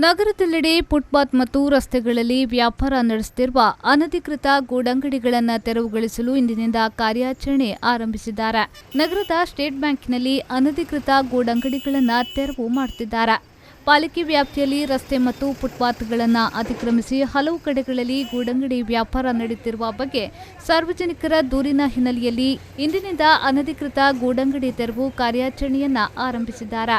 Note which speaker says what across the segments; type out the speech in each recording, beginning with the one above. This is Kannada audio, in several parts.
Speaker 1: ನಗರದೆಲ್ಲೆಡೆ ಫುಟ್ಪಾತ್ ಮತ್ತು ರಸ್ತೆಗಳಲ್ಲಿ ವ್ಯಾಪಾರ ನಡೆಸುತ್ತಿರುವ ಅನಧಿಕೃತ ಗೂಡಂಗಡಿಗಳನ್ನು ತೆರವುಗೊಳಿಸಲು ಇಂದಿನಿಂದ ಕಾರ್ಯಾಚರಣೆ ಆರಂಭಿಸಿದ್ದಾರೆ. ನಗರದ ಸ್ಟೇಟ್ ಬ್ಯಾಂಕ್ನಲ್ಲಿ ಅನಧಿಕೃತ ಗೂಡಂಗಡಿಗಳನ್ನು ತೆರವು ಮಾಡುತ್ತಿದ್ದಾರೆ. ಪಾಲಿಕೆ ವ್ಯಾಪ್ತಿಯಲ್ಲಿ ರಸ್ತೆ ಮತ್ತು ಫುಟ್ಪಾತ್ಗಳನ್ನು ಅತಿಕ್ರಮಿಸಿ ಹಲವು ಕಡೆಗಳಲ್ಲಿ ಗೂಡಂಗಡಿ ವ್ಯಾಪಾರ ನಡೆಯುತ್ತಿರುವ ಬಗ್ಗೆ ಸಾರ್ವಜನಿಕರ ದೂರಿನ ಹಿನ್ನೆಲೆಯಲ್ಲಿ ಇಂದಿನಿಂದ ಅನಧಿಕೃತ ಗೂಡಂಗಡಿ ತೆರವು ಕಾರ್ಯಾಚರಣೆಯನ್ನು ಆರಂಭಿಸಿದ್ದಾರೆ.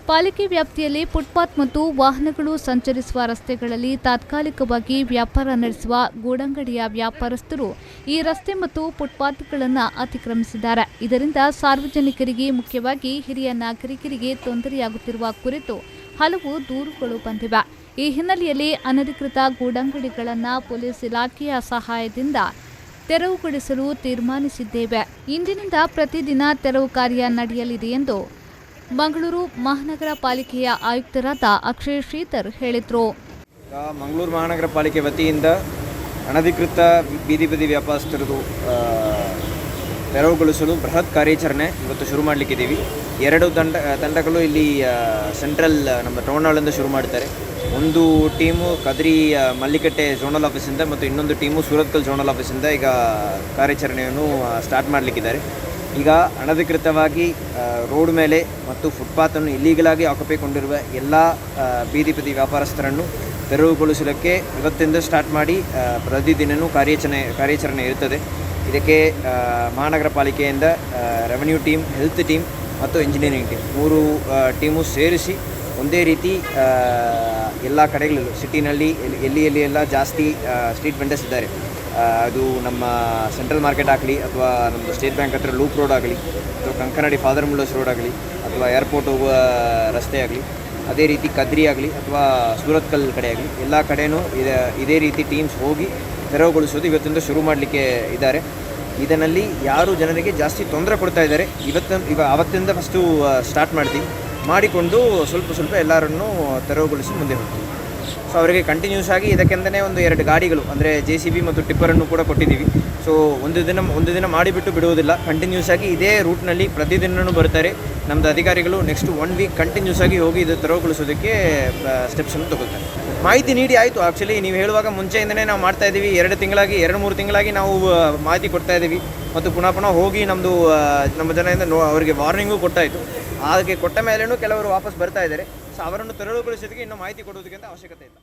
Speaker 1: ಪಾಲಿಕೆ ವ್ಯಾಪ್ತಿಯಲ್ಲಿ ಫುಟ್ಪಾತ್ ಮತ್ತು ವಾಹನಗಳು ಸಂಚರಿಸುವ ರಸ್ತೆಗಳಲ್ಲಿ ತಾತ್ಕಾಲಿಕವಾಗಿ ವ್ಯಾಪಾರ ನಡೆಸುವ ಗೂಡಂಗಡಿಯ ವ್ಯಾಪಾರಸ್ಥರು ಈ ರಸ್ತೆ ಮತ್ತು ಫುಟ್ಪಾತ್ಗಳನ್ನು ಅತಿಕ್ರಮಿಸಿದ್ದಾರೆ. ಇದರಿಂದ ಸಾರ್ವಜನಿಕರಿಗೆ, ಮುಖ್ಯವಾಗಿ ಹಿರಿಯ ನಾಗರಿಕರಿಗೆ ತೊಂದರೆಯಾಗುತ್ತಿರುವ ಕುರಿತು ಹಲವು ದೂರುಗಳು ಬಂದಿವೆ. ಈ ಹಿನ್ನೆಲೆಯಲ್ಲಿ ಅನಧಿಕೃತ ಗೂಡಂಗಡಿಗಳನ್ನು ಪೊಲೀಸ್ ಇಲಾಖೆಯ ಸಹಾಯದಿಂದ ತೆರವುಗೊಳಿಸಲು ತೀರ್ಮಾನಿಸಿದ್ದೇವೆ. ಇಂದಿನಿಂದ ಪ್ರತಿದಿನ ತೆರವು ಕಾರ್ಯ ನಡೆಯಲಿದೆ ಎಂದು ಮಂಗಳೂರು ಮಹಾನಗರ ಪಾಲಿಕೆಯ ಆಯುಕ್ತರಾದ ಅಕ್ಷಯ್ ಶ್ರೀಧರ್ ಹೇಳಿದರು.
Speaker 2: ಮಂಗಳೂರು ಮಹಾನಗರ ಪಾಲಿಕೆ ವತಿಯಿಂದ ಅನಧಿಕೃತ ಬೀದಿ ಬದಿ ವ್ಯಾಪಾರಸ್ಥರದು ತೆರವುಗೊಳಿಸಲು ಬೃಹತ್ ಕಾರ್ಯಾಚರಣೆ ಇವತ್ತು ಶುರು ಮಾಡಲಿಕ್ಕಿದ್ದೀವಿ. 2 ತಂಡಗಳು ಇಲ್ಲಿ ಸೆಂಟ್ರಲ್ ನಮ್ಮ ಟೌನ್ ಹಾಲಿಂದ ಶುರು ಮಾಡ್ತಾರೆ. ಒಂದು ಟೀಮು ಕದ್ರಿ ಮಲ್ಲಿಕಟ್ಟೆ ಝೋನಲ್ ಆಫೀಸಿಂದ ಮತ್ತು ಇನ್ನೊಂದು ಟೀಮು ಸೂರತ್ಕಲ್ ಝೋನಲ್ ಆಫೀಸಿಂದ ಈಗ ಕಾರ್ಯಾಚರಣೆಯನ್ನು ಸ್ಟಾರ್ಟ್ ಮಾಡಲಿಕ್ಕಿದ್ದಾರೆ. ಈಗ ಅನಧಿಕೃತವಾಗಿ ರೋಡ್ ಮೇಲೆ ಮತ್ತು ಫುಟ್ಪಾತನ್ನು ಇಲ್ಲೀಗಲಾಗಿ ಆಕ್ಯುಪೈಕೊಂಡಿರುವ ಎಲ್ಲ ಬೀದಿ ಬದಿ ವ್ಯಾಪಾರಸ್ಥರನ್ನು ತೆರವುಗೊಳಿಸಲಿಕ್ಕೆ ಇವತ್ತಿಂದ ಸ್ಟಾರ್ಟ್ ಮಾಡಿ ಪ್ರತಿದಿನವೂ ಕಾರ್ಯಾಚರಣೆ ಇರುತ್ತದೆ. ಇದಕ್ಕೆ ಮಹಾನಗರ ಪಾಲಿಕೆಯಿಂದ ರೆವೆನ್ಯೂ ಟೀಮ್, ಹೆಲ್ತ್ ಟೀಮ್ ಮತ್ತು ಇಂಜಿನಿಯರಿಂಗ್ ಟೀಮ್ 3 ಟೀಮು ಸೇರಿಸಿ ಒಂದೇ ರೀತಿ ಎಲ್ಲ ಕಡೆಗಳಲ್ಲೂ ಸಿಟಿನಲ್ಲಿ ಎಲ್ಲಿ ಎಲ್ಲ ಜಾಸ್ತಿ ಸ್ಟ್ರೀಟ್ ವೆಂಡರ್ಸ್ ಇದ್ದಾರೆ, ಅದು ನಮ್ಮ ಸೆಂಟ್ರಲ್ ಮಾರ್ಕೆಟ್ ಆಗಲಿ ಅಥವಾ ನಮ್ಮದು ಸ್ಟೇಟ್ ಬ್ಯಾಂಕ್ ಹತ್ರ ಲೂಪ್ ರೋಡ್ ಆಗಲಿ ಅಥವಾ ಕಂಕನಾಡಿ ಫಾದರ್ ಮುಲ್ಲರ್ಸ್ ರೋಡ್ ಆಗಲಿ ಅಥವಾ ಏರ್ಪೋರ್ಟ್ ಹೋಗುವ ರಸ್ತೆ ಆಗಲಿ, ಅದೇ ರೀತಿ ಕದ್ರಿ ಆಗಲಿ ಅಥವಾ ಸೂರತ್ಕಲ್ ಕಡೆ ಆಗಲಿ ಎಲ್ಲ ಕಡೆಯೂ ಇದೇ ರೀತಿ ಟೀಮ್ಸ್ ಹೋಗಿ ತೆರವುಗೊಳಿಸೋದು ಇವತ್ತಿಂದ ಶುರು ಮಾಡಲಿಕ್ಕೆ ಇದ್ದಾರೆ. ಇದರಲ್ಲಿ ಯಾರು ಜನರಿಗೆ ಜಾಸ್ತಿ ತೊಂದರೆ ಕೊಡ್ತಾ ಇದ್ದಾರೆ ಅವತ್ತಿಂದ ಫಸ್ಟು ಸ್ಟಾರ್ಟ್ ಮಾಡಿಕೊಂಡು ಸ್ವಲ್ಪ ಎಲ್ಲರನ್ನೂ ತೆರವುಗೊಳಿಸಿ ಮುಂದೆ ಹೋಗ್ತೀವಿ. ಸೊ ಅವರಿಗೆ ಕಂಟಿನ್ಯೂಸ್ ಆಗಿ ಇದಕ್ಕೆಂದನೇ ಒಂದು 2 ಗಾಡಿಗಳು ಅಂದರೆ JCB ಮತ್ತು ಟಿಪ್ಪರನ್ನು ಕೂಡ ಕೊಟ್ಟಿದ್ದೀವಿ. ಸೊ ಒಂದು ದಿನ ಮಾಡಿಬಿಟ್ಟು ಬಿಡುವುದಿಲ್ಲ, ಕಂಟಿನ್ಯೂಸ್ ಆಗಿ ಇದೇ ರೂಟ್ನಲ್ಲಿ ಪ್ರತಿದಿನವೂ ಬರ್ತಾರೆ. ನಮ್ಮದು ಅಧಿಕಾರಿಗಳು ನೆಕ್ಸ್ಟ್ 1 ವೀಕ್ ಕಂಟಿನ್ಯೂಸ್ ಆಗಿ ಹೋಗಿ ಇದು ತೆರವುಗೊಳಿಸೋದಕ್ಕೆ ಸ್ಟೆಪ್ಸನ್ನು ತಗೊಳ್ತಾರೆ. ಮಾಹಿತಿ ನೀಡಿ ಆಯಿತು. ಆ್ಯಕ್ಚುಲಿ ನೀವು ಹೇಳುವಾಗ ಮುಂಚೆಯಿಂದನೇ ನಾವು ಮಾಡ್ತಾಯಿದ್ದೀವಿ. 2-3 ತಿಂಗಳಾಗಿ ನಾವು ಮಾಹಿತಿ ಕೊಡ್ತಾಯಿದ್ದೀವಿ ಮತ್ತು ಪುನಃ ಹೋಗಿ ನಮ್ಮ ಜನರಿಂದ ಅವರಿಗೆ ವಾರ್ನಿಂಗು ಕೊಟ್ಟಾಯಿತು. ಅದಕ್ಕೆ ಕೊಟ್ಟ ಮೇಲೇನೂ ಕೆಲವರು ವಾಪಸ್ ಬರ್ತಾ ಇದ್ದಾರೆ. ಸೊ ಅವರನ್ನು ತೆರವುಗೊಳಿಸೋದಕ್ಕೆ ಇನ್ನೂ ಮಾಹಿತಿ ಕೊಡುವುದಕ್ಕಿಂತ ಅವಶ್ಯಕತೆ ಇಲ್ಲ.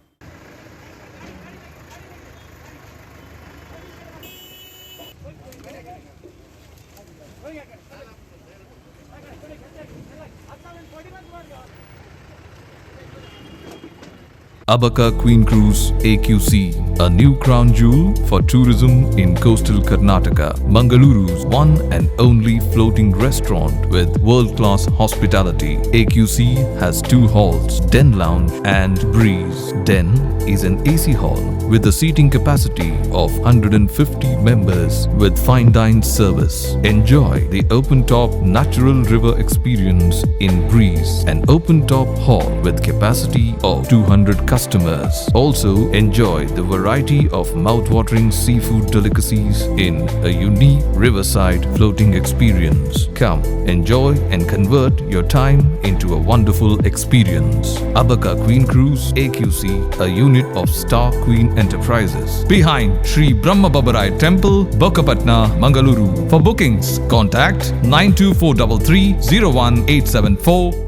Speaker 3: Abaka Queen Cruise AQC, a new crown jewel for tourism in coastal Karnataka. Mangaluru's one and only floating restaurant with world-class hospitality. AQC has 2 halls, Den Lounge and Breeze. Den is an AC hall with a seating capacity of 150 members with fine dine service. Enjoy the open-top natural river experience in Breeze, an open-top hall with capacity of 200 customers. Also enjoy the variety of mouth-watering seafood delicacies in a unique riverside floating experience. Come, enjoy and convert your time into a wonderful experience. Abaka Queen Cruise AQC, a unit of Star Queen Enterprises, behind Sri Brahma Babarai Temple, Bokapatna, Mangaluru. For bookings, contact 92433 01874